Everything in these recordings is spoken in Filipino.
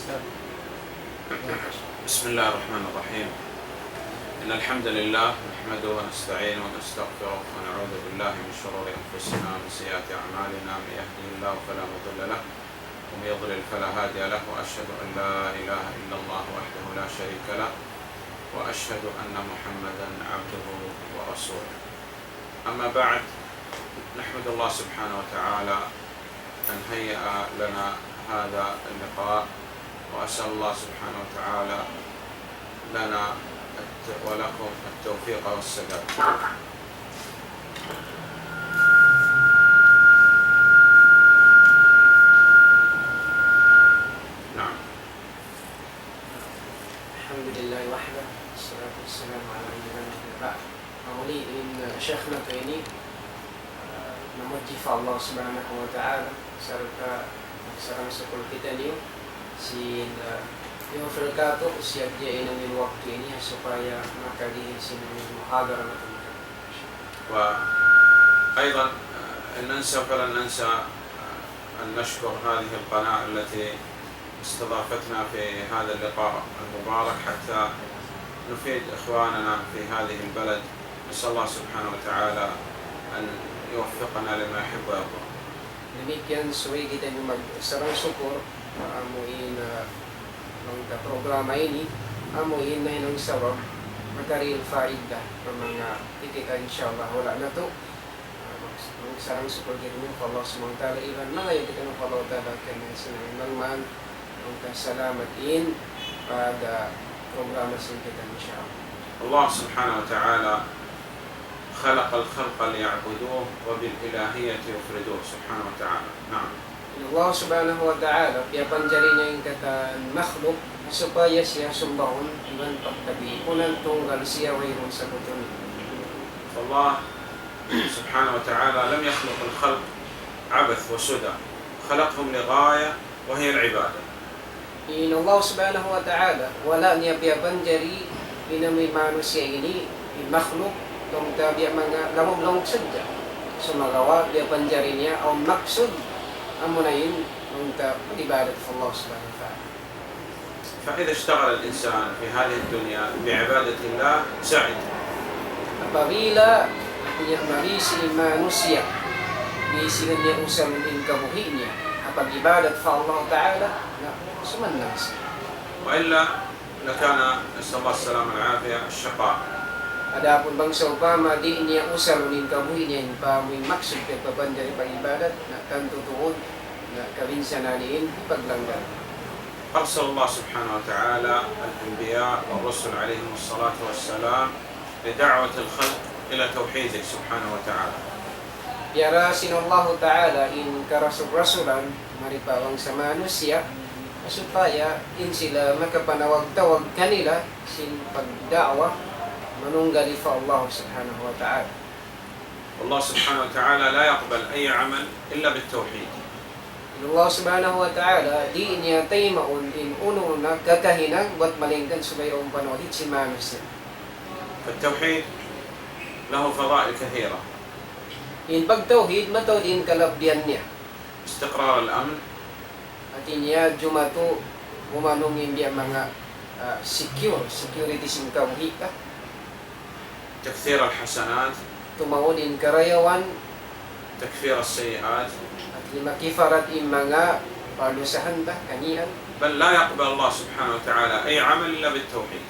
بسم الله الرحمن الرحيم. إن الحمد لله نحمده ونستعينه ونستغفره ونعوذ بالله من شرور أنفسنا ومن سيئات أعمالنا، من يهده الله فلا مضل له ومن يضلل فلا هادي له، وأشهد أن لا إله إلا الله وحده لا شريك له، وأشهد أن محمدا عبده ورسوله. أما بعد، نحمد الله سبحانه وتعالى أن هيأ لنا هذا اللقاء، وأسأل الله سبحانه وتعالى لنا ولكم التوفيق والسداد. نعم. الحمد لله وحده والصلاة والسلام على من لا نبي بعد. Muli in Syekhna ini memuji Allah Subhanahu wa taala serta sarang sepul kita ni yung verkato siya dia inang waktu ini supaya makalihin sinang muhadara na tumulong. وأيضا فلن ننسى أن نشكر هذه القناة التي استضافتنا في هذا اللقاء المبارك حتى نفيد إخواننا في هذه البلد. نسأل الله سبحانه وتعالى أن يوفقنا لما يحب ويرضى. Demikian suwi kita yung magsarang syukur amuin ng programa ini amuin na ng sawab magkaril faida ng mga itika inshallah wala na to magsarang syukur kita ng Allah subhanahu wa ta'ala iban mga yung kita ng Allah ta'ala kanya sinangman ang kasalamatin pada programa sin kita inshallah. Allah subhanahu wa ta'ala خلق الخلق ليعبدوه وبالإلهية يفردوه سبحانه وتعالى. نعم. Allah subhanahu wa ta'ala piyapanjari niya yung kata makhluk supaya siya sumbahon iban pagtabi unang tunggal siya wayron sa butun. فالله سبحانه وتعالى لم يخلق الخلق عبث وسدى، خلقهم لغاية وهي العبادة. In Allah subhanahu wa ta'ala wala niya piyapanjari pinamay manusia ini makhluk tong tabi mga lamog-lamog sadya sumagawa dia panjari niya o maksud amunayin ng ibadat Allah subhanahu wa ta'ala. فإذا اشتغل الإنسان في هذه الدنيا بعبادة الله سعد. Apabila niya marisi manusia bisigan niya usang kabuhi niya kapag ibadat sa Allah ta'ala na sumanang siya. وإلا لكان نسأل الله السلامة والعافية الشقاء. Adapun bangsa upama di niya usal unin kabuhi niya yung pamuing maksud kaya papanjari pag-ibadat na kantutuon na kabinsa naliin ipaglanggan. أرسل الله سبحانه وتعالى الأنبياء والرسل عليهم الصلاة والسلام لدعوة الخلق إلى توحيده سبحانه وتعالى. Yara sinallahu ta'ala in karasub-rasulan maripawang sa manusia supaya in sila makapanawag-tawag kanila sin pagda'wa manunggali fa Allah subhanahu wa ta'ala. والله سبحانه وتعالى لا يقبل أي عمل إلا بالتوحيد. Allah subhanahu wa ta'ala di niya taymaon in una kakahinang wat malinggan subayong panohit si manusia. فالتوحيد له فضائل كثيرة. In pagtauhid mataw din kalabdian niya. استقرار الأمن. At niya jumato umanong hindi mga security sin kabuhi ka. تكثير الحسنات. Tumawon karayawan. تكفير السيئات. At makifarat in mga palusahan ta kanian. بل لا يقبل الله سبحانه وتعالى أي عمل إلا بالتوحيد.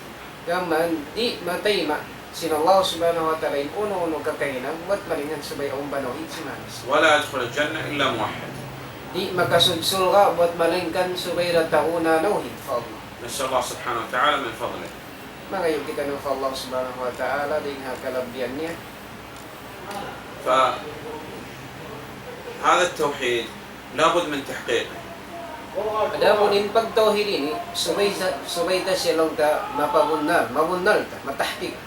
Gaman di matayma sinallahu subhanahu wa ta'ala in uno kakahinang wat malingan subayong panohit si manusia. ولا يدخل الجنة إلا موحد. Di makasudsul ka wat malingkan subay na tauna nauhid fa Allah. نسأل الله سبحانه وتعالى من فضله. Magayon kita ng Allah subhanahu wa ta'ala din kalabdian niya. فهذا التوحيد لابد من تحقيقه. Adapun in pagtauhid ini subay ta silong ta mabunnal ta matahqiq.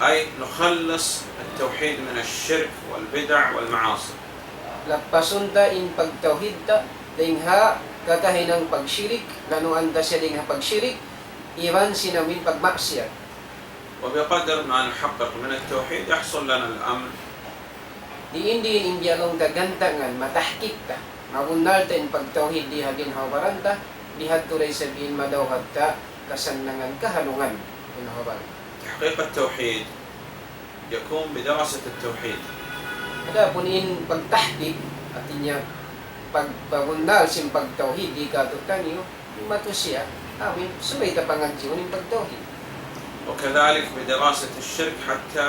أي نخلص التوحيد من الشرك والبدع والمعاصي. Lapasun ta in pagtauhid ta dingha kakahinang pagsyirik lanuan ta siya dingha pagsyirik iwan sinamin pagmaksiyat. وبقدر ما نحقق من التوحيد يحصل لنا الأمن. Diin-diin indialong kagantangan matahkik ta. Magunal ta in pagtauhid di hagin hawaranta lihat tulay sabihin madawhat ka kasanangan kahalungan. Inahaban. تحقيق التوحيد يكون بدراسة التوحيد. Adapun in pagtahdik at inya pagpagundal sim pagtauhid di katutan niyo matusya amin subay ta pangagjiw ning pagtauhid. وكذلك بدراسة الشرك حتى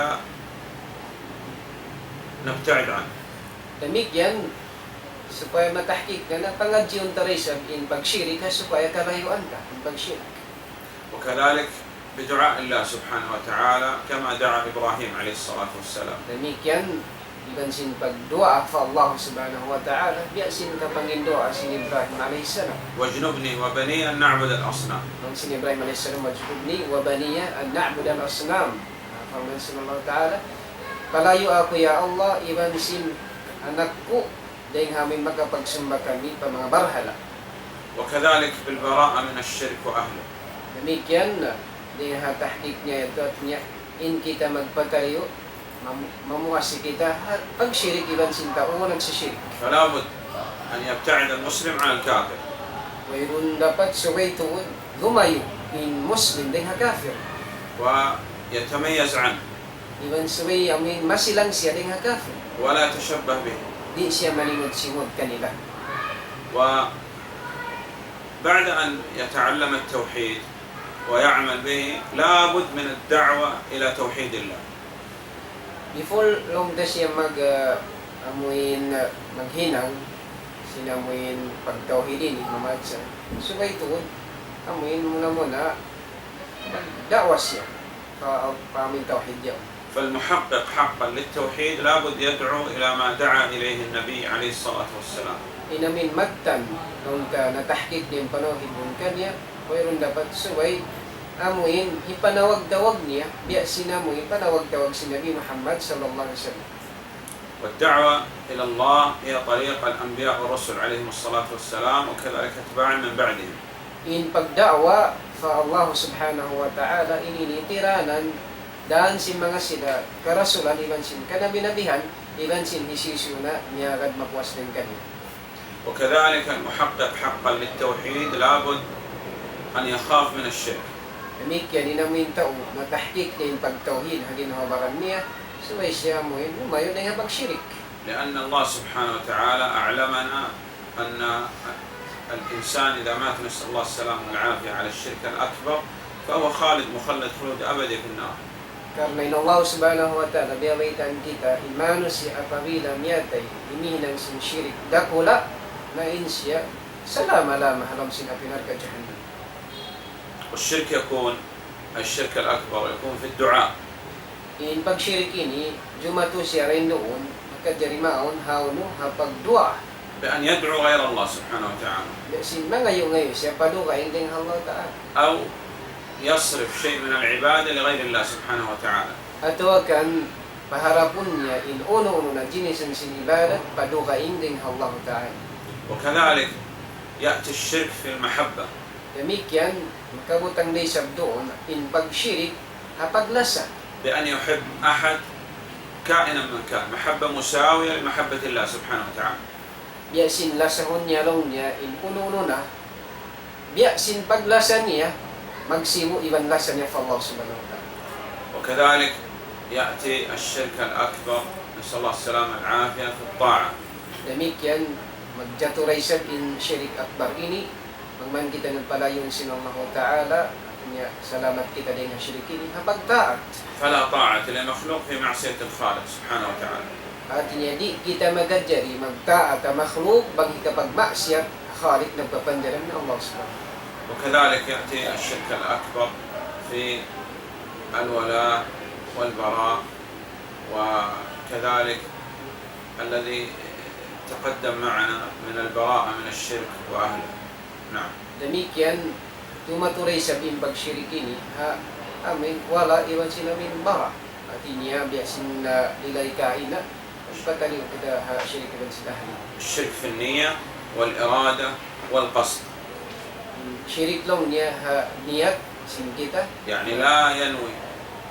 نبتعد عنه. Demikian supaya matahkik ka na pangagjiw taray sabihin pagsyirik ka supaya kalayuan ka ang pagsyirik. وكذلك بدعاء الله سبحانه وتعالى كما دعا إبراهيم عليه الصلاة والسلام. Demikian ibansin pagdua sa Allah subhanahu wa ta'ala biasin ka pangindua sin Ibrahim alayhi salam. واجنبني وبني أن نعبد الأصنام. Ang sin Ibrahim alayhi salam wajibni wa baniya an na'bud al-asnam. Firman sallallahu ta'ala, palayo ako ya Allah ibansin anakku dahil hamin makapagsamba kami pa mga barhala. وكذلك بالبراءة من الشرك وأهله. Demikian dahil tahkik niya ito at niya in kita magpatayo mamuasi kita pagsyirik ibansin tao nagsisyirik. فلا بد أن يبتعد المسلم عن الكافر. Mayroon dapat subay tuod lumayo in Muslim dahil kafir. ويتميز عنه. Iban subay amin masilang siya dahil kafir. ولا يتشبه به. Di siya malingod-singod kanila. وبعد أن يتعلم التوحيد ويعمل به لا بد من الدعوة إلى توحيد الله. Before long na siya maghinang sinamuin pagtauhidin mamatsa. Subay tuod amuin muna magdawas siya paamin tauhid niya. فالمحقق حقا للتوحيد لا بد يدعو إلى ما دعا إليه النبي عليه الصلاة والسلام. Inamin magtan nung natahkik din panawid mo kanya, mayroon dapat subay amuin ipanawag-tawag niya biya sinamuin ipanawag-tawag si Nabi Muhammad sallallahu alaihi wasallam. والدعوة إلى الله هي طريق الأنبياء والرسل عليهم الصلاة والسلام وكذلك أتباع من بعدهم. In pagda'wa sa Allah subhanahu wa ta'ala ininitiranan daan si mga sila karasulan iban sin kanabinabihan iban sin hisisuna niya agad mapuas din kanila. وكذلك المحقق حقا للتوحيد لابد أن يخاف من الشرك. Demikian inamin tao na tahkik din pagtauhid hagin habaran niya subay siya mo lumayo na pagsyirik. لأن الله سبحانه وتعالى أعلمنا أن الإنسان إذا مات نسأل الله السلامة والعافية على الشرك الأكبر فهو خالد مخلد خلود أبدي في النار. Karena Allah subhanahu wa ta'ala biyawitan kita imano siya apabila miyatay inihinang sin syirik dakula na insya salama-lama halam sin apinar ka jahannam. والشرك يكون الشرك الأكبر يكون في الدعاء. In pagsyirik ini jumato siya rin noon makajarimaon hawno hapagdua بأن يدعو غير الله سبحانه وتعالى. sin mangayo ngayon siya paduka inding Allah ta'ala. أو يصرف شيء من العبادة لغير الله سبحانه وتعالى. Ato kan paharapun niya in uno-uno na jinisan sin ibadat paduka inding Allah ta'ala. وكذلك يأتي الشرك في المحبة. Demikian makabutang day sabdoon in pagsyirik hapaglasa. بأن يحب أحد كائنا من كان محبة مساوية لمحبة الله سبحانه وتعالى. Biya sin lasahon niya long niya in uno-uno na biya sin paglasa niya magsimu iban lasa niya sa Allah subhanahu wa ta'ala. وكذلك يأتي الشرك الأكبر نسأل الله السلامة والعافية في الطاعة. Demikian magjaturay sab in syirik akbar ini magman kita ng palayon sin Allah ta'ala niya salamat kita din sa syirik ini hapagtaat. فلا طاعة لمخلوق في معصية الخالق سبحانه وتعالى. At niya di kita magajari magtaat ang makhluk bagi kapag maksiyat khalik nagpapandaran ng Allah subhanahu. وكذلك يأتي الشرك الأكبر في الولاء والبراء وكذلك الذي تقدم معنا من البراءة من الشرك وأهله. نعم. Demikian tumaturay sa pagsyirik ini amin wala iwan sinamin bara at niya biasin na nilaykain na patali kita syirik iban sila. الشرك في النية والإرادة والقصد. Syirik long niya niyat sin kita. يعني لا ينوي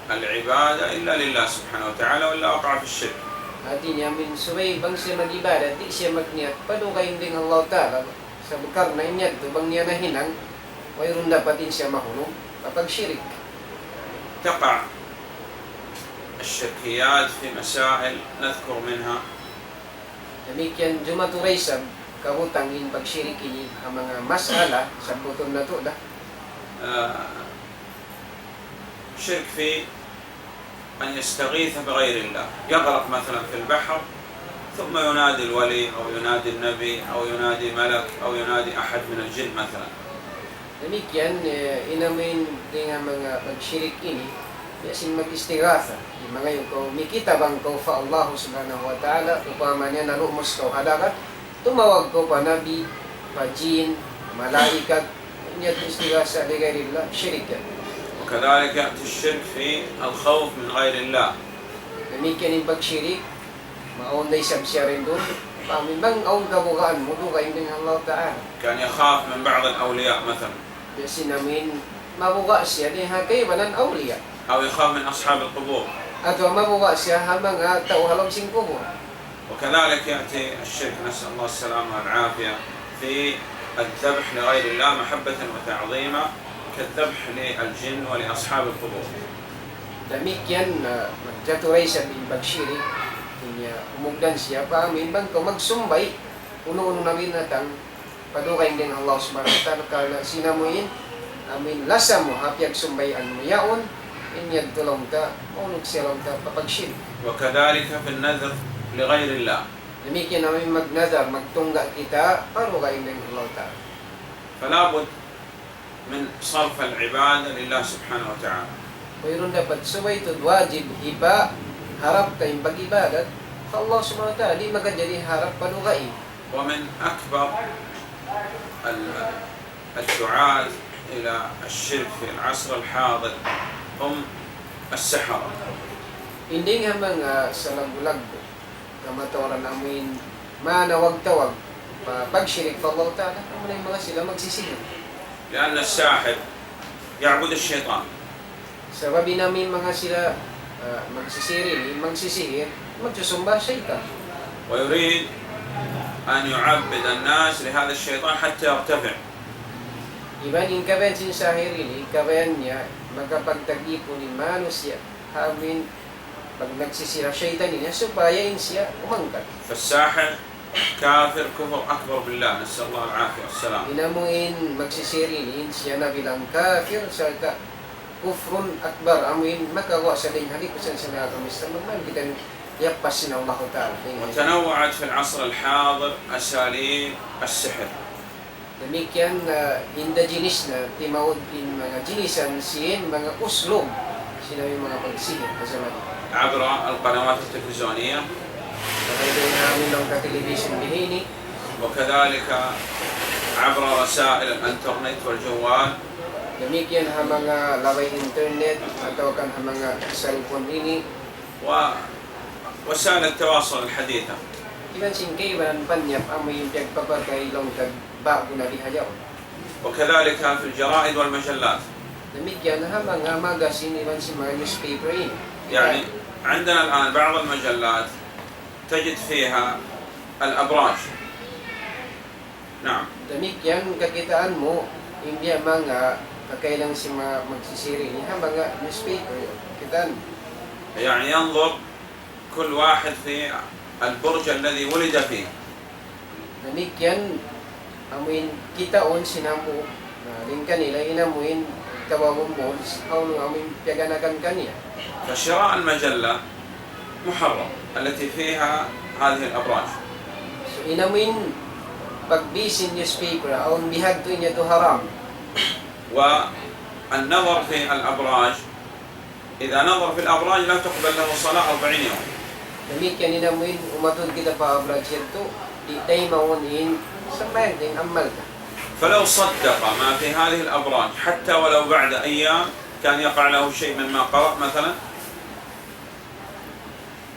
العبادة إلا لله سبحانه وتعالى ولا وقع في الشرك. At niya min subay bang siya mag-ibadat di siya magniyat padugay ding Allah ta'ala sa bukar na inyad, tubang niya na hinang, mayroon dapat din siya mahulog kapag syirik. تقع الشركيات في مسائل نذكر منها Demikian jumaturay sa kabutangin pagsyirik ini ang mga masala sa buton na to da. شرك في أن يستغيث بغير الله، يغرق مثلا في البحر ثم ينادي الولي أو ينادي النبي أو ينادي ملك أو ينادي أحد من الجن مثلا. Demikian inamin dengan mga pagsyirik ini yasin mag-istighatha. Yung mga yung kung mikita bang ko fa Allah subhanahu wa ta'ala upama niya narumos ko halakat tumawag ko pa nabi, pa jin, malaikat niya istighatha di gairillah syirik yan. وكذلك يأتي الشرك في الخوف من غير الله. Demikian yung pagsyirik maunay sabsiya rin doon pamimbang aong kabukaan mo doon kayo ng Allah ta'ala. كان يخاف من بعض الأولياء مثلا Yasin namin mabuka siya di hakay banan awliya. أو يخاف من أصحاب القبور. Ato mabuka siya ha mga tao halong singkubo. وكذلك يأتي الشرك نسأل الله السلامة والعافية في الذبح لغير الله محبة وتعظيما كالذبح للجن ولأصحاب القبور. Demikian magjaturay sa pagsyirik niya umugdan siya pa amin bang kung magsumbay uno-uno na binatang padukay din Allah subhanahu wa ta'ala kala sinamuin amin lasa mo hapyag sumbayan mo yaon inyad tulong ta unug siya ta papagsyirik. وكذلك في النذر لغير الله. Demikian namin magnadar magtungga kita padukay din Allah ta'ala. فلا بد من صرف العبادة لله سبحانه وتعالى. Mayroon dapat subay ito wajib iba harap kayong pag-ibadat sa Allah subhanahu wa ta'ala di magkajali harap padukay. ومن أكبر الدعاة إلى الشرك في العصر الحاضر هم السحرة. Hindi nga mga salagulag kamatawaran namin manawag-tawag pagsyirik sa Allah ta'ala kung na yung mga sila magsisihir. لأن الساحر يعبد الشيطان. Sababi namin mga sila magsisihir, magsusumba syaitan. ويريد أن يعبد الناس لهذا الشيطان حتى يرتفع. Iban yung kabayan sinisahir ini, kabayan niya magkapagtag-ipon ni manusia hamin pag nagsisira syaitan niya supayain siya umangkat. فالساحر كافر كفر أكبر بالله نسأل الله العافية والسلام. Inamuin magsisirinin siya na bilang kafir sa kufrun akbar amuin makawa sa ding halik kusan sa nakakamistan naman kita yapas na Allah Ta'ala. وتنوعت في العصر الحاضر أساليب السحر. Demikian indigenous na timawod in mga jinisan sin mga uslog sila yung mga pagsihir kasama. عبر القنوات التلفزيونية Kaya namin ng ka-television bihini. وكذلك عبر رسائل الانترنت والجوال. Demikian ha mga laway internet atau kan ha mga cellphone ini. ووسائل التواصل الحديثة. Iban singkay banan panyap amoy yung pagpapagay long bago na dihayaw. وكذلك في الجرائد والمجلات. Demikian ha mga magazine iban si mga newspaper ini. يعني عندنا الآن بعض المجلات تجد فيها الأبراج. نعم. Demikian kakitaan mo hindi mga kakailang si mga magsisiri ni ha mga newspaper kitaan. يعني ينظر كل واحد في البرج الذي ولد فيه. Demikian amuin kita on sinamu na rin kanila inamuin tawagong mo how nung amuin piyaganakan kaniya. فشراء المجلة محرم التي فيها هذه الأبراج. So inamuin pagbisin newspaper aon bihag to niya to haram. والنظر في الأبراج إذا نظر في الأبراج لا تقبل له صلاة 40 يوم. Demikian inamuin umatod kita pa abraj to di tay maunin sa banding amal ka. فلو صدق ما في هذه الأبراج حتى ولو بعد أيام كان يقع له شيء مما قرأ مثلا.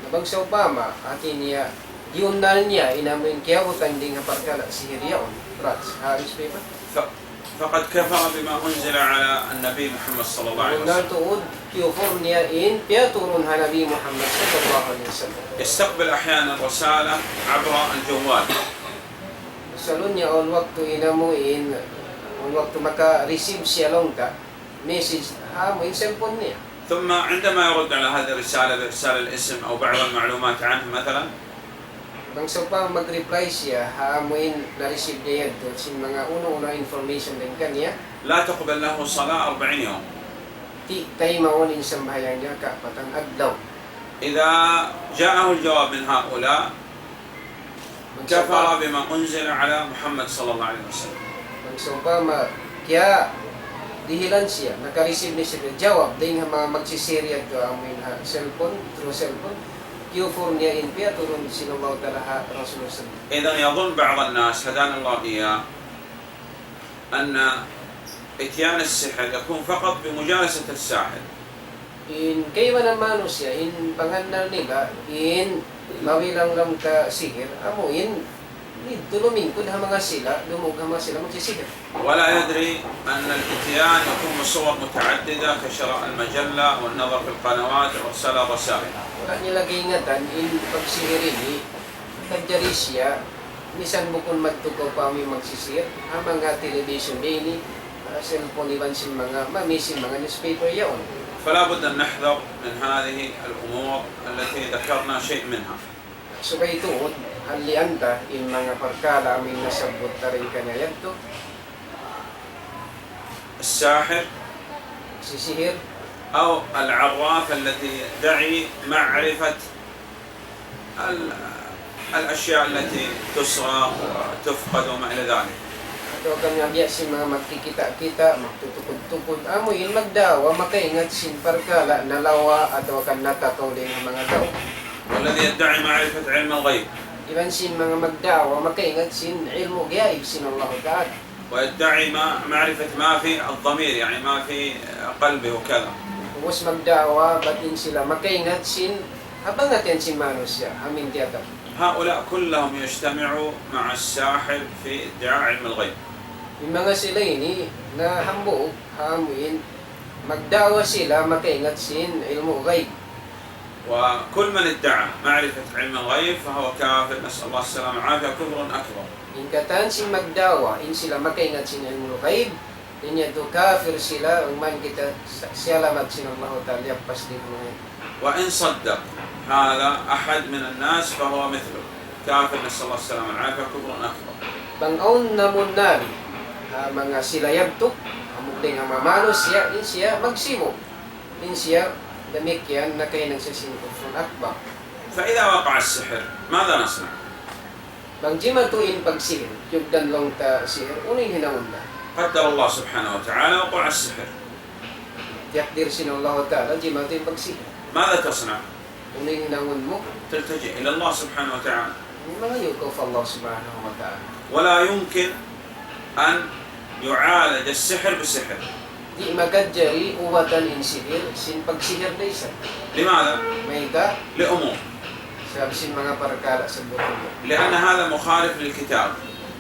Nabag sa Obama atin niya diundal niya inamuin kaya utang ding hapagkala si Hiriaon Rats Harris paper. فقد كفر بما أنزل على النبي محمد صلى الله عليه وسلم. Tuod kiyofur niya in piyaturun ha Nabi Muhammad sallallahu alaihi wasallam. يستقبل أحيانا رسالة عبر الجوال. Salon niya on waktu inamuin, on waktu maka-receive siya long ta, message, mo yung cellphone niya. ثم عندما يرد على هذه الرسالة بإرسال الاسم أو بعض المعلومات عنه مثلا، Bang so pa mag-reply siya, mo yung na-receive niya ito, sin mga uno-uno information din kanya, لا تقبل له صلاة 40 يوم. ti tayo maunin sa bahayang niya ka, patang adlaw. إذا جاءه الجواب من هؤلاء كفر بما أنزل على محمد صلى الله عليه وسلم. Bang so pa kaya dihilan siya, naka-receive niya siya, jawab, din nga mga magsisirya ito, amin cellphone, through cellphone, Q4 niya in piya, turun sinulong talaha Rasulullah. إذا يظن بعض الناس هدانا الله إياه أن إتيان السحر يكون فقط بمجالسة الساحر. In kayo naman siya, in pangalan nila, in mawilang lang ka sihir, amo in tulumin ko na mga sila, dumog mga sila magsisihir. ولا يدري أن الإتيان يكون بصور متعددة كشراء المجلة والنظر في القنوات وإرسال الرسائل. Wala nila ingatan, in pagsihir ini, kadyari siya, misan mo kung magtukaw pa may magsisihir, ang mga television din, cellphone iban sin mga, mamisin mga newspaper yaon. فلا بد أن نحذر من هذه الأمور التي ذكرنا شيء منها. So kay tuod, halianta, in mga parkala, aming nasabot na rin kanya yan to, الساحر sisihir, أو العراف التي يدعي معرفة الأشياء التي تسرق وتفقد وما إلى ذلك. Ito kang nabiya si mga magkikita-kita, magtutukod-tukod, amoy magdawa, makaingat sin parkala, nalawa, atau kan natakaw din ang mga tao. والذي يدعي معرفة علم الغيب Iban sin mga magdawa, makaingat sin ilmu gaib sin Allah Ta'ala. ويدعي معرفة ما في الضمير، يعني ما في قلبه وكذا. Tapos magdawa, batin sila, makaingat sin, habang natin sin manusia, amin tiyata. هؤلاء كلهم يجتمعوا مع الساحر في ادعاء علم الغيب. Yung mga sila ini, na hambuog, hamuin, magdawa sila, makaingat sin ilmu gaib. وكل من ادعى معرفة علم الغيب فهو كافر، نسأل الله السلامة والعافية، كفر أكبر. Ingkatan sin magdawa, in sila makaingat sin ilmu gaib, inya do kafir sila, uman kita sialamat sin Allah Ta'ala, pas din mga. وإن صدق هذا أحد من الناس فهو مثله كافر، نسأل الله السلامة والعافية، كفر أكبر. Bangaon namun nari, mga sila yabtok, amog din ang mamanos siya, in siya magsimo. In siya, damikyan na kayo nagsasing kufrun akbar. فإذا وقع السحر ماذا نصنع؟ Bang jima tuin pagsihir, yugdan lang ta sihir, uning hinawon na. قدر الله سبحانه وتعالى وقع السحر، Tiyakdir sin Allah Ta'ala, jima tuin pagsihir. ماذا تصنع؟ Uning hinawon mo, تلتجئ إلى الله سبحانه وتعالى. yung mga yukaw fa Allah Subhanahu wa Ta'ala. ولا يمكن أن يعالج السحر بسحر. Di magkadjari uwatan in sihir, sin pagsihir na isa. لماذا؟ May ka, لأمور، sabi sin mga parkala sa buto mo. لأن هذا مخالف للكتاب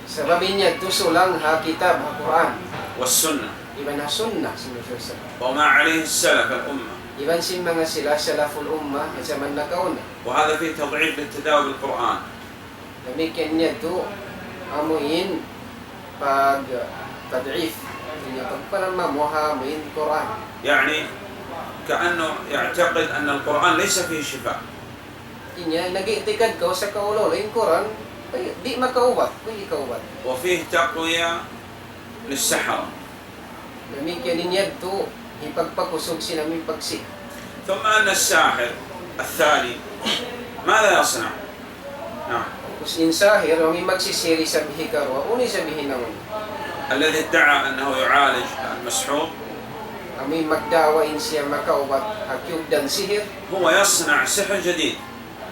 Sababin niya, tuso lang ha kitab, ha Quran. والسنة Iban na sunnah, sinususa. وما عليه السلف الأمة، Iban sin mga sila, salaful ummah, at sa man nakauna. وهذا فيه تضعيف للتداول بالقرآن. Namikin niya to, amuin, pag tad'if. Niya pagpalama mo hamuin Quran. يعني كأنه يعتقد أن القرآن ليس فيه شفاء. Inya, nag-iitikad ka sa kaulo, yung Quran, di makaubat, di kaubat. وفيه تقوية للسحرة. Namikin niya to, ipagpakusog sinaming pagsik. ثم أن الساحر الثاني ماذا يصنع؟ نعم. Tapos insahir, ang magsisiri sa bihikarwa, uni sabihin naman. الذي ادعى أنه يعالج المسحور Kami magdawain siya makaubat, hakyug dan sihir, هو يصنع سحر جديد.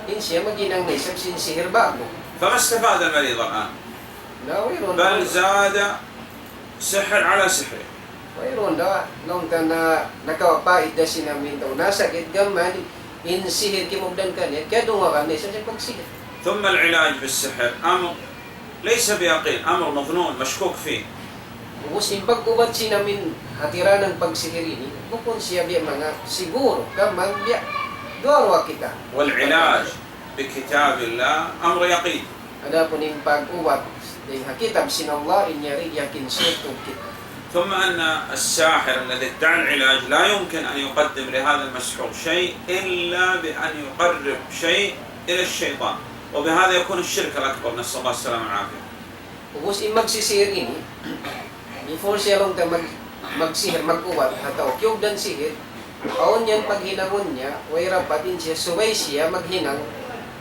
din siya maginang isang sin sihir bago. فما استفاد المريض الآن؟ Mayroon بل زاد سحر على سحره. mayroon da, nung na nakawapait da sinamin daw, nasakit gaman, in sihir kimugdan ka niya, kaya dunga ka niya sa pagsihir. ثم العلاج بالسحر أمر ليس بيقين، أمر مظنون مشكوك فيه. Ubus in pag-ubat sinamin hatira ng pagsihir ini, kung siya biya mga siguro, gaman biya, duarwa kita. والعلاج بكتاب الله أمر يقين. Ada po ning pag-uwat ding hakitab sinallah inyari yakin sutuk kita. ثم أن الساحر الذي ادعى العلاج لا يمكن أن يقدم لهذا المسحور شيء إلا بأن يقرب شيء إلى الشيطان، وبهذا يكون الشرك الأكبر، نسأل الله السلامة والعافية. Ubos magsisihir ini, before siya lang magsihir, mag-uwat, hataw, kiyog dan sihir, aon yan paghinangon niya, way rapatin siya, suway siya maghinang,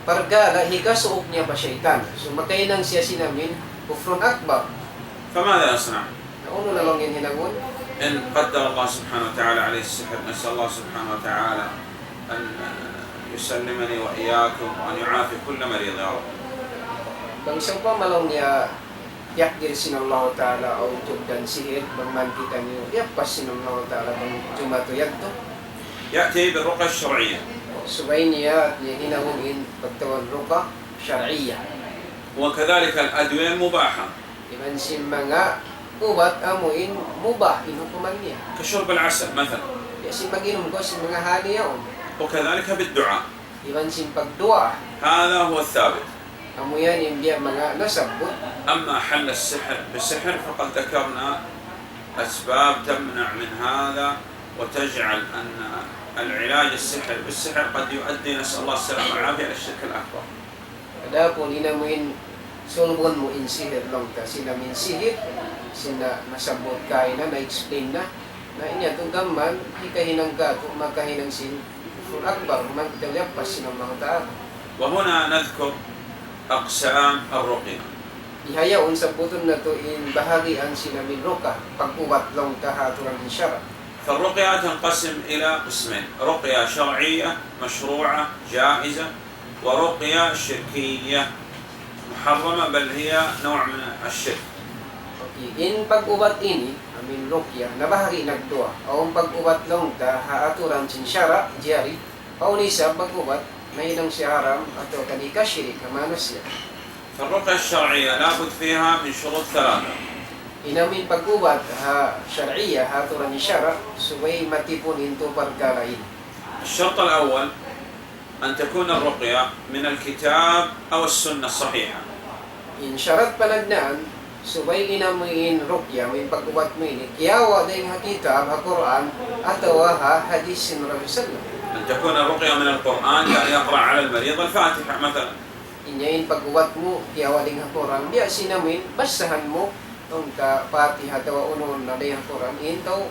pargala, higasuok niya pa syaitan. So makainang siya sinamin, kufrun akbar. فماذا أصنع؟ Ano na lang yan hinangon? إن قدر الله سبحانه وتعالى عليه السحر، نسأل الله سبحانه وتعالى أن يسلمني وإياكم وأن يعافي كل مريض يا رب. Bang isang pamalong niya, yakdir sinallahu ta'ala o utog dan sihir, bang man kita niyo, yapas sinallahu ta'ala bang tumatuyag to. يأتي بالرقى الشرعية. Subay niya at niya hinahungin pagtawan ruka, syar'iyya. وكذلك الأدوية المباحة Iban si mga ubat amuin mubah inukuman niya. كشرب العسل مثلا، Kasi mag-inom ko si mga hali yaon. وكذلك بالدعاء. Iban si pagdua, هذا هو الثابت. amuyan yung biya mga nasabot. أما حل السحر بالسحر فقد ذكرنا أسباب تمنع من هذا وتجعل أن العلاج السحر بالسحر قد يؤدي، نسأل الله السلامة والعافية، إلى الشرك الأكبر. Kada po ninamuin sulbon mo in sihir lang ta. Sina min sihir, sina nasabot kain na-explain na inya itong gaman, hikahinang gato, magkahinang sin kufrun akbar, magdalyapas sinang mga taal. وهنا نذكر أقسام الرقية. Ihayaon sa buton na to in bahagian sina min ruka, pag-uwat lang ta haturan in syara. فالرقية تنقسم إلى قسمين: رقية شرعية مشروعة جائزة، ورقية شركية محرمة بل هي نوع من الشرك. Okay. In pag-ubat ini, amin rukya, nabahagi nagdua. Ang pag-ubat lang ta, haaturan sin syara, jari, paunisa pag-ubat, may nang siya haram, ato kadika syirik, kamano siya. فالرقية الشرعية لابد فيها من شروط ثلاثة. Inamin pag-ubat, ha syar'iyya, haaturan ni syara, suway matipon into pagkarain. الشرط الأول أن تكون الرقية من الكتاب أو السنة الصحيحة. In syarat panagnaan, subay inamuin rukya, may pag-ubat mo ini, kiyawa dahil hakitab, ha-Quran, atawa ha hadis sin Rasulullah. أن تكون الرقية من القرآن، يعني يقرأ على المريض الفاتحة مثلا. Inyain pag-ubat mo, kiyawa dahil ha-Quran, biya sinamin, basahan mo, itong ka-Fatiha, tawa unon na dahil ha-Quran, intaw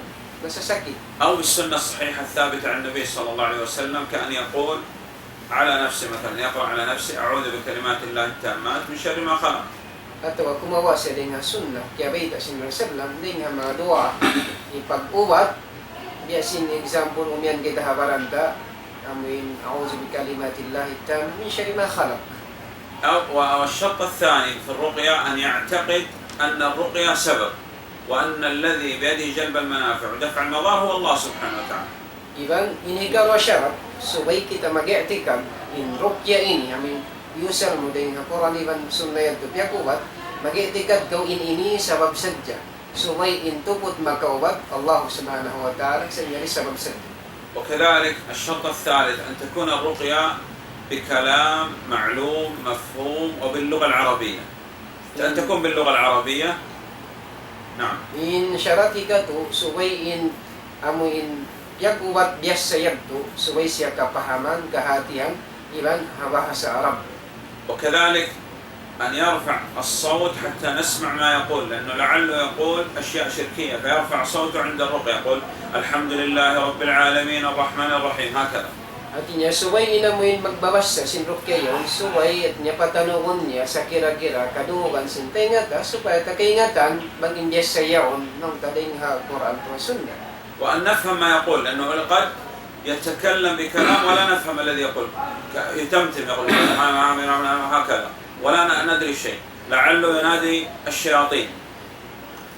nasasakit. أو بالسنة الصحيحة الثابتة عن النبي صلى الله عليه وسلم، كأن يقول على نفسه مثلا، يقرأ على نفسه أعوذ بكلمات الله التامات من شر ما خلق. Atawa kumawa siya din nga sunnah, kaya ba ita sin Rasulullah, din nga mga dua, ipag-ubat, biya sin example umyan kita habaranda, amin, a'udhu bi kalimatillahi tam, min syari ma khalaq. والشرط الثاني في الرقية أن يعتقد أن الرقية سبب، وأن الذي بيده جلب المنافع ودفع المضار هو الله سبحانه وتعالى. Ibang inigaw wa syarat, subay kita mag-i'tikad, in rukya ini, amin, user mo din nga Quran iban sunnah yato, biya kubat, mag-i'tikad gaw ini sabab sadya. Subay in tupot makaubat, Allah subhanahu wa ta'ala, sa nyari sabab sadya. وكذلك الشرط الثالث أن تكون الرقية بكلام معلوم مفهوم وباللغة العربية. أن تكون باللغة العربية. نعم. In syarat ikato, subay in amuin yagubat biasa yagto, subay siya kapahaman, kahatihan, iban bahasa Arab. وكذلك أن يرفع الصوت حتى نسمع ما يقول، لأنه لعله يقول أشياء شركية فيرفع صوته عند الرقية، يقول الحمد لله رب العالمين الرحمن الرحيم، هكذا. At niya, subay inamuin magbabasa sin rukyayon, subay at niya patanungon niya sa kira-kira, kadungan sin tengata, supaya takaingatan, maging bias sa yaon, ng tading ha Quran to Sunnah. وأن نفهم ما يقول، لأنه قد يتكلم بكلام ولا نفهم الذي يقول، يتمتم يقول هكذا ولا ندري شيء، لعله ينادي الشياطين.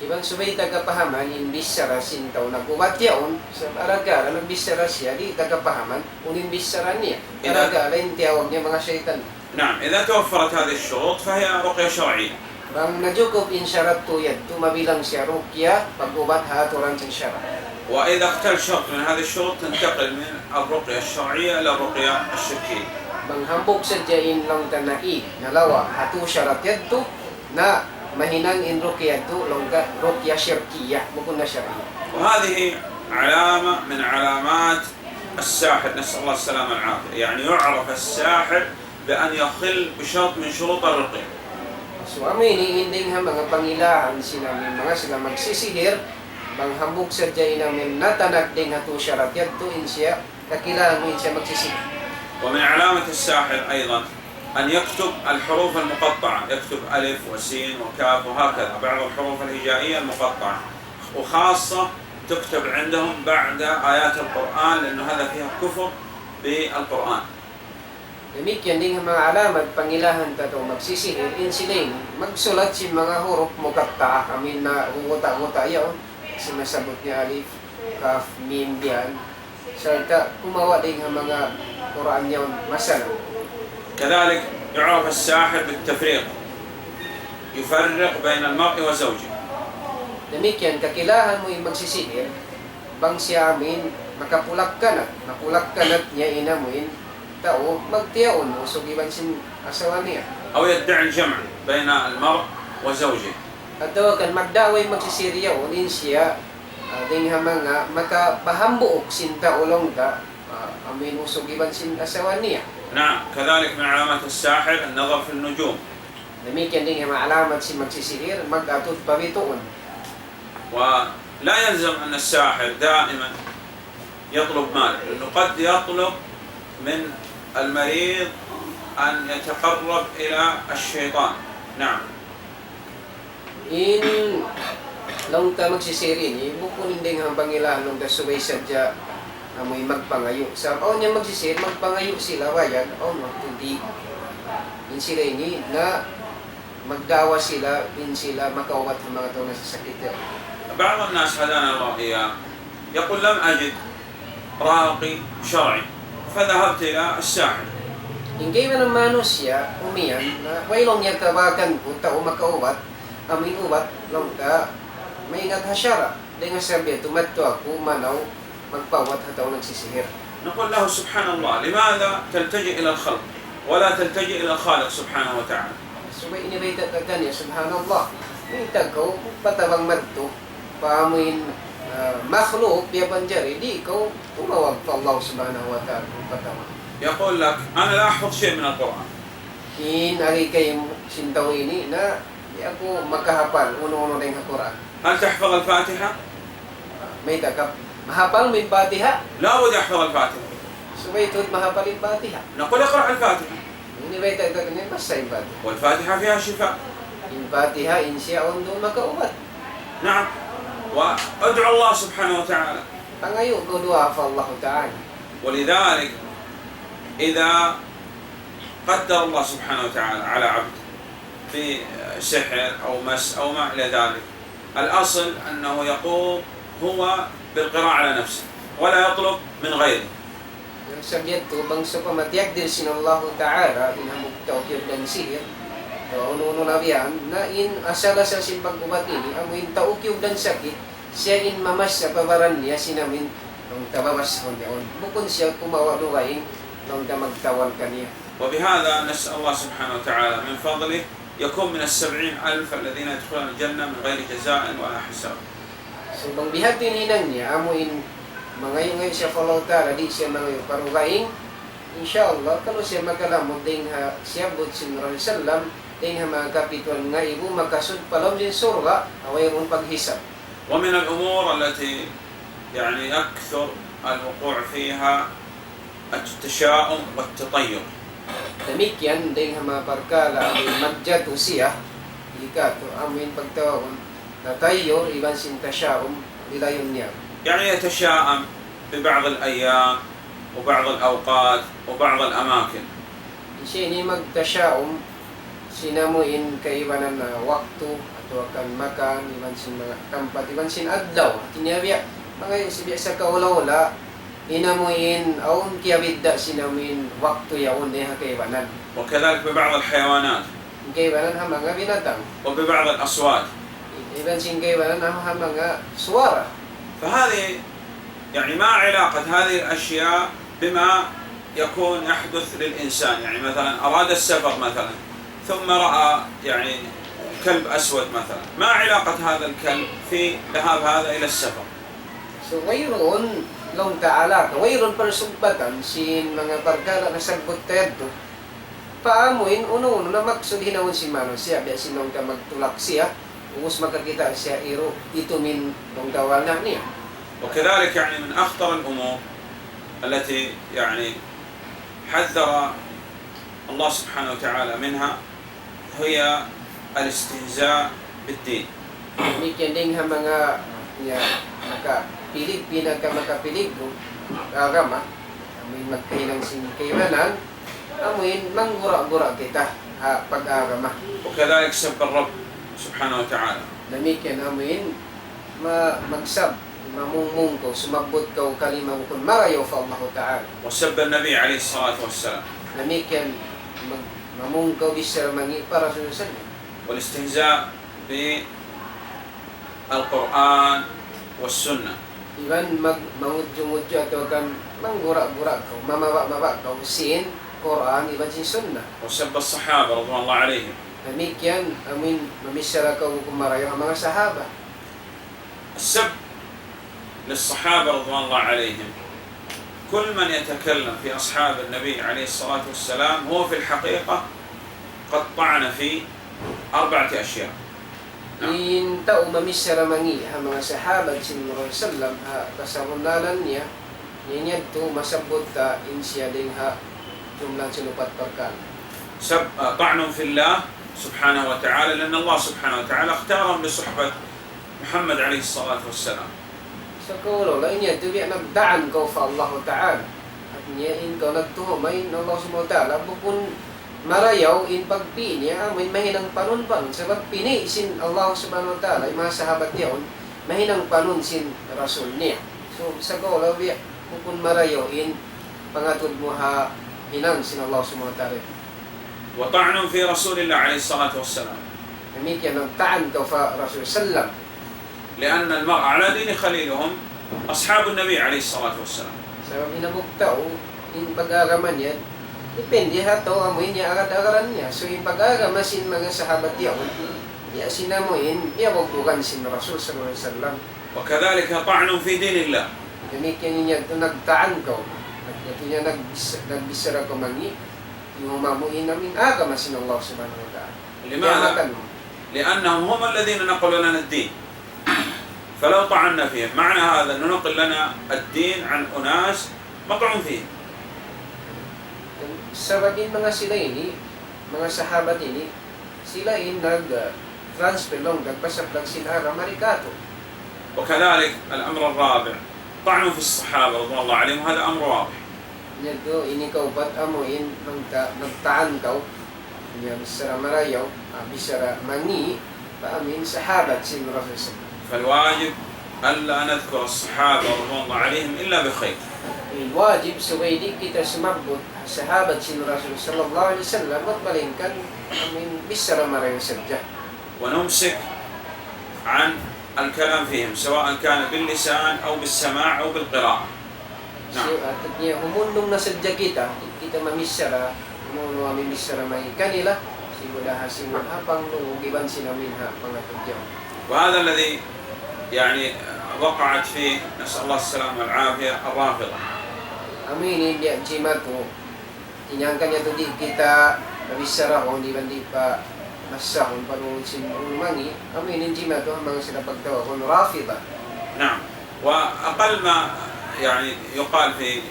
Ibang subay tagapahaman, imbis sara sintaw nag-ubat yaon, sa aragala, nagbisara siya, di tagapahaman, unimbis sara niya. Aragala, yung tiyawag niya mga syaitan. نعم، إذا توفرت هذه الشروط فهي رقية شرعية. Bang najukob in syarat tuyad, tumabilang siya rukya, pag-ubat haturan sa syarat. وإذا اختل شرط من هذه الشروط تنتقل من الرقية الشرعية إلى الرقية الشركية. Banghambog sa jain lang tanai, nalawa, hatu syarat yadto, na mahinan in ruqyatu, longga ruqya syirkiyah, bukan na syariah. وهذه علامة من علامات الساحر، نسأل الله السلامة والعافية. يعني يعرف الساحر بأن يخل بشرط من شروط الرقية. So amin iinding ha mga pangilahan sinamin mga sila magsisihir banghambog sa jain namin natanag ding hatu syarat yadto in siya kakilangan mo in siya magsisihir. ومن علامة الساحر أيضا أن يكتب الحروف المقطعة، يكتب ألف وسين وكاف وهكذا، بعض الحروف الهجائية المقطعة، وخاصة تكتب عندهم بعد آيات القرآن، لأنه هذا فيها كفر بالقرآن. Demikian din ang mga alamat pangilahan tato magsisihir in siling magsulat si mga huruf mukatta amin na unguta-unguta yaon sinasabot niya alif, kaf, mim, diyan sarta kumawa din ang mga Quran yaon masala. كذلك يعرف الساحر بالتفريق، يفرق بين المرء وزوجه. Demikian kakilahan mo yung magsisihir bang siya amin makapulak kanat niya inamuin tao magtiyaon usog iban sin asawa niya. أو يدعي الجمع بين المرء وزوجه. At kan magdaway magsisirya unin siya ding mga makapahambuok sinta ulong da amin usog iban sin asawa niya. نعم، كذلك من علامات الساحر النظر في النجوم. Demikian din ang alamat si magsisihir mag-atot pabituon. ولا يلزم أن الساحر دائما يطلب مال، لأنه قد يطلب من المريض أن يتقرب إلى الشيطان. نعم. In long ta magsisirin bukunin din ang pangilahan long da subay sadya amoy magpangayo. Sa niya magsisir magpangayo sila wayan magtundi. In sila ini na magdawa sila in sila makawat ng mga tao na sasakit. بعض الناس هدانا الله إياه يقول لم أجد راقي شرعي فذهبت إلى الساحر. Ingay man ang manos siya umiyan na wailong niya tawagan ko tao makaubat amin ubat long ta may ingat hasyara. Dengan sabi tumadto ako manaw magpawat hataw nagsisihir. نقول له سبحان الله، لماذا تلتجئ إلى الخلق ولا تلتجئ إلى الخالق سبحانه وتعالى؟ So may inibay tatagan niya, subhanallah. May tagaw, patawang madto, paamuin makhluk, biya banjari, di ikaw tumawag pa Allah subhanahu wa ta'ala, patawang. يقول لك أنا لا أحفظ شيء من القرآن. Ari kayong sintaw ini na di ako makahapal, uno-uno na yung Quran. هل تحفظ الفاتحة؟ May takap, mahapal may Fatiha. لا بد يحفظ الفاتحة. So may itod mahapal yung Fatiha. نقول اقرأ الفاتحة. Inibay tatagan niya, basta yung Fatiha. والفاتحة فيها شفاء. Yung Fatiha, in siya doon makaubat. نعم. وادعو الله سبحانه وتعالى. Pangayo ko duha fa Allah ta'ala. ولذلك إذا قدر الله سبحانه وتعالى على عبد بسحر أو مس أو ما إلى ذلك، الأصل أنه يقوم هو بالقراءة على نفسه ولا يطلب من غيره. Yung sabiat to, bang sa pamatiyag din sinallahu ta'ala, inhamugtaw kiyo dan sihir, uno-uno na biyan, na in asala sa simbang kumatini, amuin taok kiyo dan sakit, siya in mamas sa pabaran niya, sinamin, nung tabawas ko niya, bukod siya kumawaluwain, nung damagtawal ka niya. وبهذا نسأل الله سبحانه وتعالى من فضله يكون من 70,000 الذين يدخلون الجنة من غير جزاء ولا حساب. So, bang bihatin hinang niya, amuin, mga yung ngayon siya follow ta'ala, di siya mga yung parugaing, insyaAllah, kalau siya makalamod, ding ha, siya bud sinurang salam, ding ha mga kapituan nga ibu, makasud palaw din surga, away mong paghisap. ومن الأمور التي يعني أكثر الوقوع فيها التشاؤم والتطير. Demikian, ding ha mga parkala, amoy magjato siya, ikato, amoy pagtawon, natayo, iban sinta siyahom, nilayon niya. يعني يتشاءم ببعض الأيام وبعض الأوقات وبعض الأماكن. Siya ini magtasyaom, sinamuin kaibanan na waktu, atau akan makan, iban sin mga tempat, iban sin adlaw. Tinyabiya, mga sibiya sa kaula-ula, inamuin, aun kiyabidda sinamuin waktu yaon niya kaibanan. وكذلك ببعض الحيوانات Kaibanan ha mga binatang. وببعض الأصوات. Iban sin kaibanan ha mga suara. فهذه يعني ما علاقة هذه الأشياء بما يكون يحدث للإنسان، يعني مثلا أراد السفر مثلا ثم رأى يعني كلب أسود مثلا، ما علاقة هذا الكلب في ذهاب هذا إلى السفر؟ So mayroon long taalaka, mayroon persumpatan sin mga barkada na sagbot terdo. Paamuin uno na maksud hinawon si Mano siya biya sinong ka magtulak siya, ubos makakita siya iro ito min long dawal na niya. وكذلك يعني من أخطر الأمور التي يعني حذر الله سبحانه وتعالى منها هي الاستهزاء بالدين. Demikian din ang mga makapilig, pinagkamakapilig ng agama, amoy magkahinang kailanan, amoy manggura-gura kita pag-agama. وكذلك سب الرب سبحانه وتعالى. Demikian amoy magsab, mamungmung ko, sumabot ko kalimang kung marayo fa Allah Ta'ala. وسب النبي عليه الصلاة والسلام. Demikian mamung ko bisar mangi para sunusan. والاستهزاء بالقرآن والسنة. Iban mangudyo-mudyo atau kan manggura-gura ko, mamawa-mawa ko sin Quran, iban sin Sunnah. وسب الصحابة رضوان الله عليهم. Demikian amin mamisara ko kung marayo ang mga sahaba. السب للصحابة رضوان الله عليهم، كل من يتكلم في أصحاب النبي عليه الصلاة والسلام هو في الحقيقة قد طعن في 4 أشياء. In tao mamisara mangi ang mga sahabat sin Rasulullah kasamunalan niya niya to masabot ta in siya din ha jumlah sinupat perkara. طعن في الله سبحانه وتعالى، لأن الله سبحانه وتعالى اختارهم لصحبة محمد عليه الصلاة والسلام. Sa kaulo la niya to biya nagdaan ko fa Allah Ta'ala. At niya in ko nagtuhumay ng Allah Subhanahu wa Ta'ala bukun marayaw in pagpili niya amoy mahinang panon-panon sa pagpini sin Allah Subhanahu wa Ta'ala yung mga sahabat niyon mahinang panon sin Rasul niya. So sa kaulo biya bukun marayaw in pangatod mo ha hinang sin Allah Subhanahu wa Ta'ala. وطعن في رسول الله عليه الصلاة والسلام. Demikian nagtaan ka fa Rasul sallam. لأن المرء على دين خليلهم أصحاب النبي عليه الصلاة والسلام. Sa minamugtao in pag-agaman yan depende ha to amoy niya agad-agaran niya. So in pag-agama sin mga sahabat niya ya sinamuin ya wagbukan sin Rasul sallallahu alaihi wasallam. وكذلك طعن في دين الله. Demikian niya to nagtaan ka. Ito niya nagbisara ko mangi yung mamuin namin agama sin Allah subhanahu wa ta'ala. لماذا؟ لأنهم هم الذين نقلوا لنا الدين. فلو طعنا فيهم معنى هذا أن ننقل لنا الدين عن أناس مطعون فيه. Sabagin mga sila ini, mga sahabat ini, sila in nag-transfer long, nagpasaplag sinara marikato. وكذلك الأمر الرابع طعن في الصحابة رضوان الله عليهم، وهذا أمر واضح. Nito ini kau bat amuin nagtaan kau, niya bisara marayaw, bisara mangi, paamin sahabat sin Rasul. فالواجب ألا نذكر الصحابة رضوان الله عليهم إلا بخير. Wajib suwaidi kita sumabot sahabat sin Rasul sallallahu alaihi wasallam at malingkan amin bisara marayaw sadya. ونمسك عن الكلام فيهم سواء كان باللسان أو بالسماع أو بالقراءة. So, at niya humundong na sadya kita mamisara, mamisara may kanila, simula hasimul hapang nungugiban sinamin ha pangatudyaw. وهذا الذي يعني وقعت فيه نسأل الله السلامة والعافية الرافضة. Amin hindi ang jimato, inyangkan niya to di kita mamisara kung di pa masahon panunod sinumangi, amin hindi jimato ang mga sila pagtawa kung rafida. نعم. وأقل ما يعني يقال في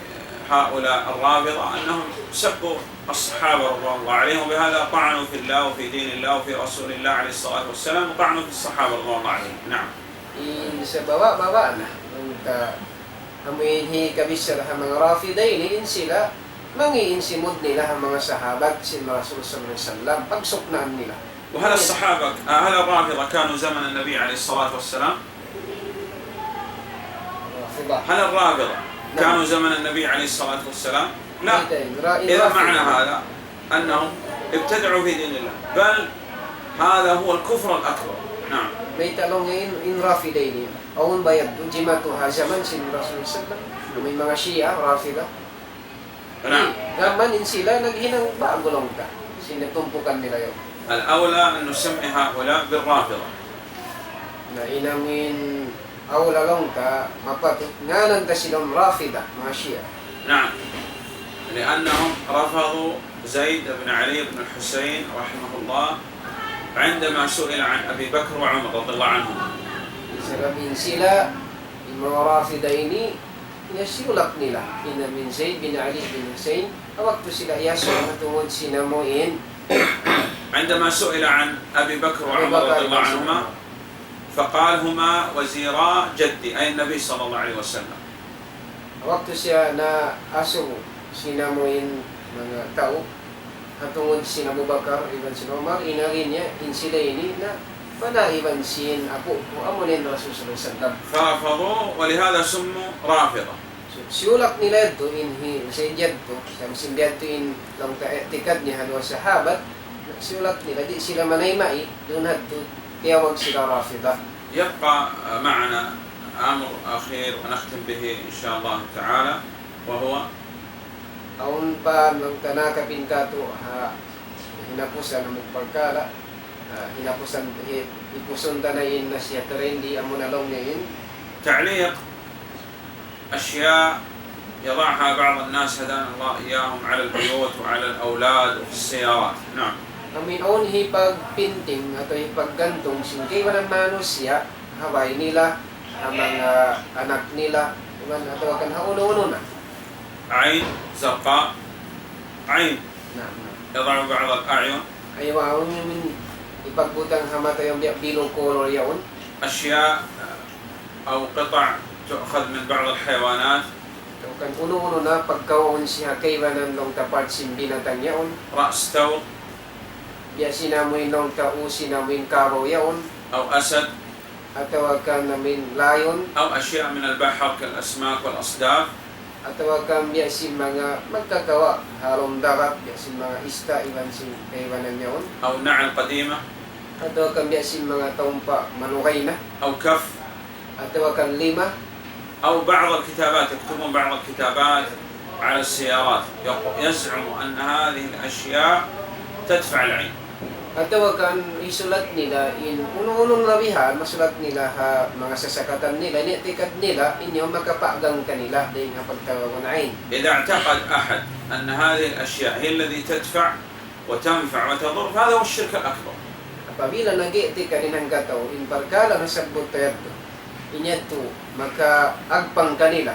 هؤلاء الرافضة أنهم سبوا الصحابة رضوان الله عليهم، وبهذا طعنوا في الله وفي دين الله وفي رسول الله عليه الصلاة والسلام، وطعنوا في الصحابة رضوان الله عليهم. نعم. Sa baba na amin kabisar ang mga rafida ini sila mangiinsimod nila ang mga sahabat sin Rasul sallallahu alaihi wasallam pagsuknaan nila. وهل الصحابة هل الرافضة كانوا زمن النبي عليه الصلاة والسلام؟ هل الرافضة كانوا زمن النبي عليه الصلاة والسلام؟ لا. إذا معنى هذا أنهم ابتدعوا في دين الله، بل هذا هو الكفر الأكبر. نعم. May talong ngayon in rafida ini. Awon bayad do jimato ha zaman sin Rasul sallallahu alaihi wasallam. May mga Shia rafida. نعم. Gamanin sila, naghinang bago lang ka. Sinatumpukan nila yun. الأولى أن نسمي هؤلاء بالرافضة. Na inamin awla lang ka, mapatut ngalan ta silang Rafida, mga Shia. نعم، لأنهم رفضوا زيد بن علي بن الحسين رحمه الله عندما سئل عن أبي بكر وعمر رضي الله عنهم. Sabihin sila, yung mga Rafida ini, inasilak nila. Inamin Zayd bin Ali bin Hussein, awak to sila yaso na tungod sinamuin. عندما سئل عن أبي بكر وعمر رضي الله عنهما فقال هما وزيرا جدي أي النبي صلى الله عليه وسلم. Awak to siya na aso sinamuin mga tao. Hatungod si Abu Bakar, Ibn si Umar, inagin niya, sila ini na pada Ibn sin ako, kung amunin Rasul sallallahu. فرفضوا ولهذا سموا رافضة. So, siulak nila ito, sa Ijad to, sa Msindiad to in lang tikad niya halwa sahabat, siulak nila, di sila manaymai, doon hadto, tiyawag sila Rafida. يبقى معنا أمر أخير ونختم به إن شاء الله تعالى وهو Aun pa ng tanakapin ka to, hinapusan ng magpagkala, hinapusan, ipusun tanayin na siya terendi, amunalong niya yun. تعليق أشياء يضعها بعض الناس هدانا الله إياهم على البيوت وعلى الأولاد وفي السيارات. نعم. Amin on hipagpinting atau hipaggantong singkay ng manusia, haway nila, ang mga anak nila, atau akan hauno-uno na. عين زرقاء عين يضع بعض الأعين. Ayaw yung ipagbutang hamata yung bilong color yaon. أشياء أو قطع تؤخذ من بعض الحيوانات. Kan uno-uno na pagkawon siya kaywanan ng tapart simbinatang yaon. رأس ثور. Biyasin namin ng tausin namin karo yaon. أو أسد. Atau akan namin layon. أو أشياء من البحر كالأسماك والأصداف. Atau akan biyasin mga magkakawa harong darat, biyasin mga ista iban sin kaywanan yaon. أو نعل قديمة. Atau akan biyasin mga taumpa manukay na. أو كف. Atau akan lima. أو بعض الكتابات يكتبون بعض الكتابات على السيارات يزعم أن هذه الأشياء تدفع العين. Atau akan isulat nila in unong-unong labihan, masulat nila mga sasakatan nila, tikad nila, inyo makapagang kanila dahil nga pagtawanain. إذا اعتقد أحد أن هذه الأشياء هي التي تدفع وتنفع وتضر فهذا هو الشرك الأكبر. Apabila nag-itika rin ang gataw, in parkala na sagbot tayo inya to, maka-agpang kanila,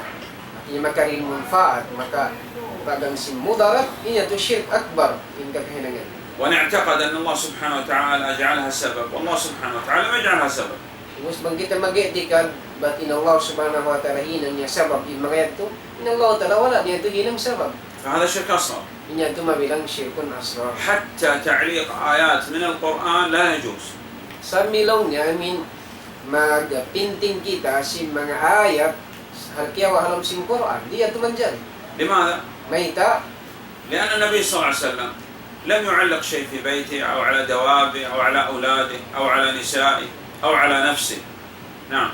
inya makarin manfaat, maka-pagang simudarat, inya to shirk akbar, in kakahinangan. ونعتقد أن الله سبحانه وتعالى أجعلها سبب والله سبحانه وتعالى ما يجعلها سبب. Mus bang kita mag-itikad, ba't in Allah subhanahu wa ta'ala hinang niya sabab, in mga ito, in Allah ta'ala wala niya ito hinang sabab. فهذا شرك أصغر. Inya ito mabilang shirkun asrar. حتى تعليق آيات من القرآن لا يجوز. Sa milong niya, magpinting kita si mga ayat, halkiyawa halam sing Quran, di ito man dyan. لماذا؟ Mayta, لأن النبي صلى الله عليه وسلم لم يعلق شيء في بيته أو على دوابه أو على أولاده أو على نسائه أو على نفسه. نعم.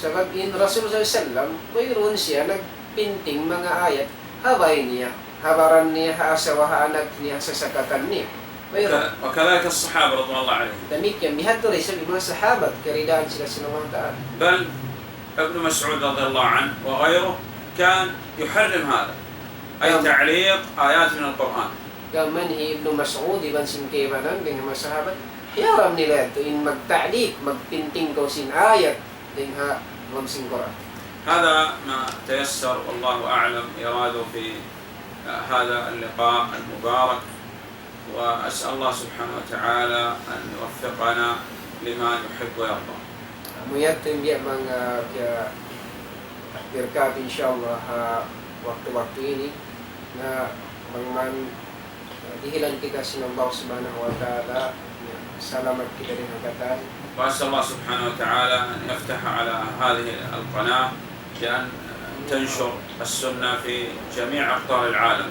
sabab in Rasulullah sallam, mayroon siya nagpinting mga ayat, habay niya, habaran niya, haasawa, anak niya, sasakatan niya. Mayroon. وكذلك الصحابة رضي الله عليهم. Damit yan, bihadto rin sa mga sahabat, karidaan sila sa mga ta'ala. بل ابن مسعود رضي الله عنه وغيره كان يحرم هذا أي تعليق آيات من القرآن. Gaman Ibn Mas'ud, Ibn Sinkebanan, dengan mga sahabat, hiyaram nila ito in magta'lik, magpinting ko sin ayat, dengan mamsing Quran. هذا ما تيسر والله أعلم إراده في هذا اللقاء المبارك وأسأل الله سبحانه وتعالى أن يوفقنا لما يحب ويرضى. Muyat ito yung mga birkat insyaAllah waktu-waktu ini na mga dihilan kita sinambaw subhanahu wa ta'ala, salamat kita din hagatan. وأسأل الله سبحانه وتعالى أن يفتح على هذه القناة بأن تنشر السنة في جميع أقطار العالم.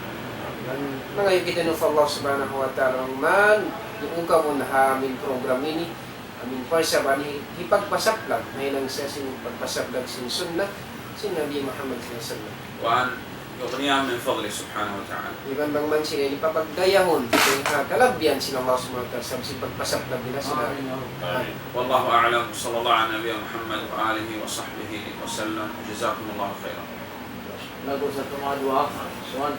Mga kita ng Allah subhanahu wa ta'ala man, yung ukawon na amin program ini, amin parsaban, hipagpasaplag, may lang siya sin pagpasaplag sin sunnah, sin Nabi Muhammad sallallahu alaihi wasallam. وأن يغنيها من فضله سبحانه وتعالى. Iban bang man sila ipapagdayahon kaya kalabyan sila Allah subhanahu wa ta'ala sa pagpasaklag nila sila. والله أعلم. صلى الله على نبينا محمد وآله وصحبه وسلم. جزاكم الله خيرا. Lago sa tumadwa. Suwan.